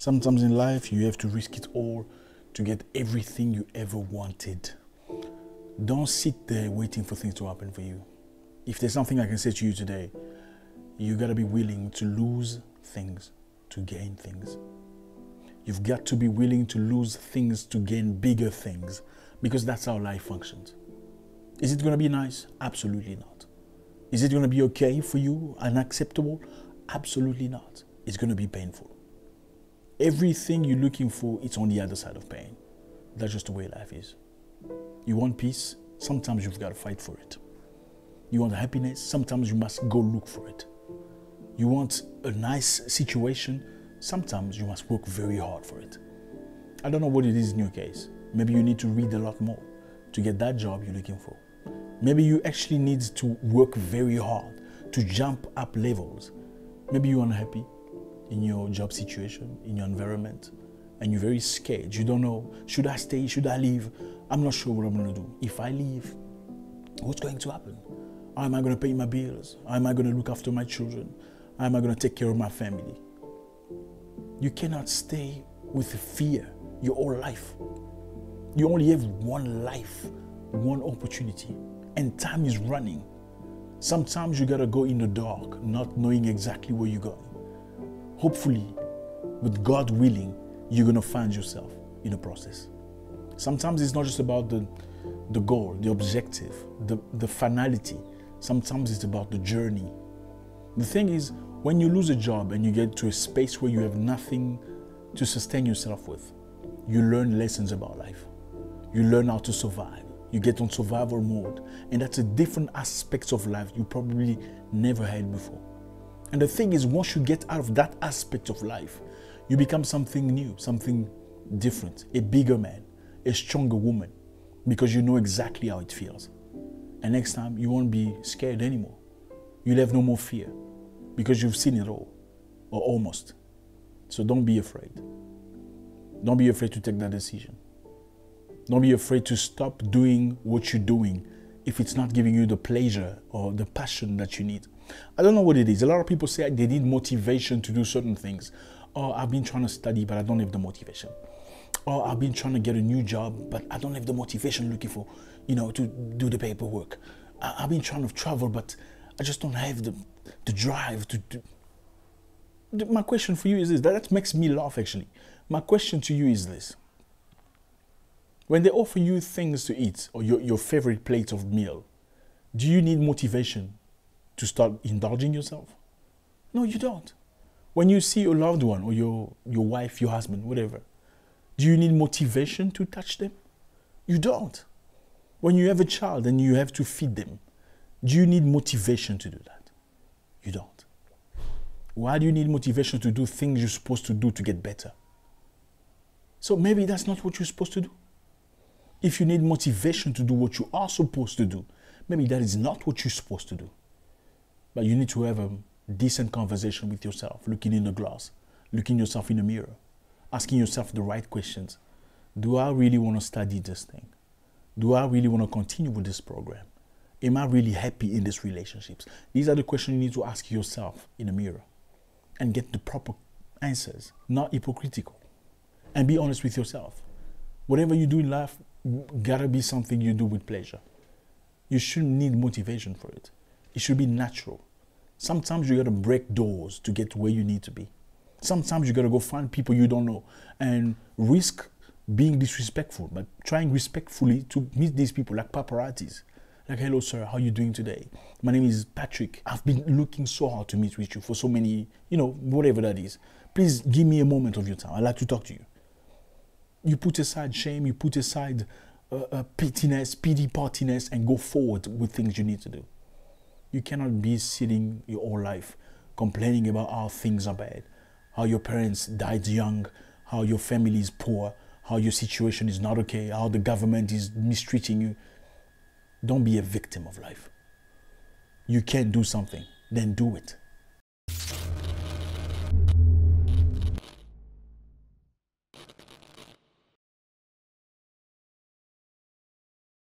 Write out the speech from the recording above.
Sometimes in life, you have to risk it all to get everything you ever wanted. Don't sit there waiting for things to happen for you. If there's something I can say to you today, you gotta be willing to lose things to gain things. You've got to be willing to lose things to gain bigger things, because that's how life functions. Is it gonna be nice? Absolutely not. Is it gonna be okay for you and acceptable? Absolutely not. It's gonna be painful. Everything you're looking for, it's on the other side of pain. That's just the way life is. You want peace? Sometimes you've got to fight for it. You want happiness? Sometimes you must go look for it. You want a nice situation? Sometimes you must work very hard for it. I don't know what it is in your case. Maybe you need to read a lot more to get that job you're looking for. Maybe you actually need to work very hard to jump up levels. Maybe you're unhappy in your job situation, in your environment, and you're very scared. You don't know, should I stay, should I leave? I'm not sure what I'm gonna do. If I leave, what's going to happen? How am I gonna pay my bills? How am I gonna look after my children? How am I gonna take care of my family? You cannot stay with fear your whole life. You only have one life, one opportunity, and time is running. Sometimes you gotta go in the dark, not knowing exactly where you're going. Hopefully, with God willing, you're gonna find yourself in the process. Sometimes it's not just about the goal, the objective, the finality. Sometimes it's about the journey. The thing is, when you lose a job and you get to a space where you have nothing to sustain yourself with, you learn lessons about life. You learn how to survive. You get on survival mode. And that's a different aspect of life you probably never had before. And the thing is, once you get out of that aspect of life, you become something new, something different, a bigger man, a stronger woman, because you know exactly how it feels. And next time, you won't be scared anymore. You'll have no more fear, because you've seen it all, or almost. So don't be afraid. Don't be afraid to take that decision. Don't be afraid to stop doing what you're doing if it's not giving you the pleasure or the passion that you need. I don't know what it is. A lot of people say they need motivation to do certain things. Oh, I've been trying to study, but I don't have the motivation. Oh, I've been trying to get a new job, but I don't have the motivation looking for, to do the paperwork. I've been trying to travel, but I just don't have the drive to do. My question for you is this. That makes me laugh, actually. My question to you is this. When they offer you things to eat, or your favorite plate of meal, do you need motivation to start indulging yourself? No, you don't. When you see your loved one or your wife, your husband, whatever, do you need motivation to touch them? You don't. When you have a child and you have to feed them, do you need motivation to do that? You don't. Why do you need motivation to do things you're supposed to do to get better? So maybe that's not what you're supposed to do. If you need motivation to do what you are supposed to do, maybe that is not what you're supposed to do. But you need to have a decent conversation with yourself, looking in the glass, looking yourself in the mirror, asking yourself the right questions. Do I really want to study this thing? Do I really want to continue with this program? Am I really happy in these relationships? These are the questions you need to ask yourself in the mirror and get the proper answers, not hypocritical. And be honest with yourself. Whatever you do in life, gotta be something you do with pleasure. You shouldn't need motivation for it. It should be natural. Sometimes you gotta break doors to get where you need to be. Sometimes you gotta go find people you don't know and risk being disrespectful, but trying respectfully to meet these people like paparazzis. Like, hello sir, how are you doing today? My name is Patrick. I've been looking so hard to meet with you for so many, whatever that is. Please give me a moment of your time. I'd like to talk to you. You put aside shame, you put aside pettiness, pity partiness, and go forward with things you need to do. You cannot be sitting your whole life complaining about how things are bad, how your parents died young, how your family is poor, how your situation is not okay, how the government is mistreating you. Don't be a victim of life. You can do something, then do it.